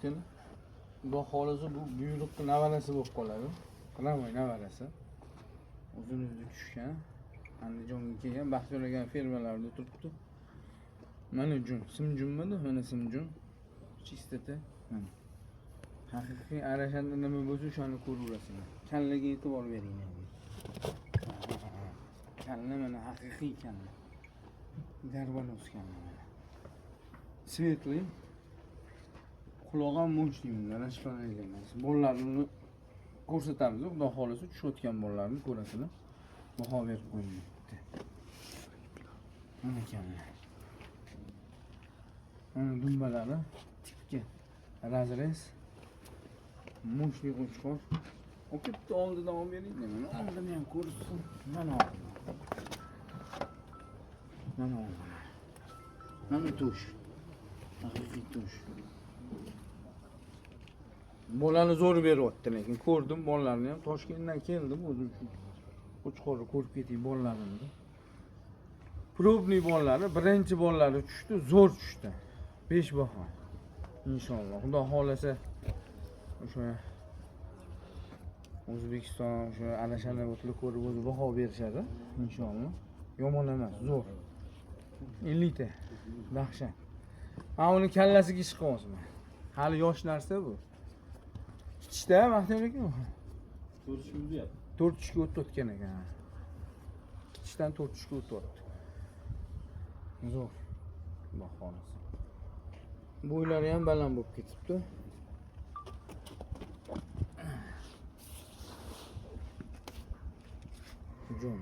o'tgan. Xudo xolisa bu buyruqni navarasi bo'lib qoladi. Qilamoy navarasi. O'zimizga tushgan. Andijonga kelgan, Baxtiyor aka fermalarida turibdi. Mana jun, simjunmidi? Mana simjun. Chistata. Mana. Haqiqiy arashanda nima bo'lsa o'shani ko'raverasizlar. Kallaga e'tibor bering. Kalla mana haqiqiy kalla. Garbanos kalla mana. Svetli. Quloq ham mo'chlilar, rashpanagan emas. Bollarni ko'rsatamiz, xudo xolisa tushayotgan bollarni ko'rasizlar. Baho berib qo'ymayapti. Mana kalla. Mana dumbalari tipga razrez. Mo'chli qo'chqor. O'kibdi oldidan olib bering. Mana oldini ham ko'rsin. Mana oldi. Mana oldi. Mana tush. Haqiqiy tush. Bolani zo'r beryapti, lekin ko'rdim bolalarni ham. Toshkentdan keldim o'zim shu. Qo'chqorni ko'rib ketay bolalarimni. Probniy bolalari, birinchi bolalari tushdi, zo'r tushdi. 5 baho. Inshaalloh. Xudo xolasa o'sha O'zbekiston o'sha alashana o'tli ko'rib o'zi baho berishadi. Inshaalloh. Yomon emas, zo'r. 50 ta. Dahshat. Ha, uni kallasiga ish qilyapman. Hali yosh narsa bu. Ichishda Baxtiyor aka. 4 tushga o'tgan ekan. Ichishdan 4 tushga o'tyapti. Zo'r. Xudo xolasa. Bo'ylari ham baland bo'lib ketibdi. Hujum.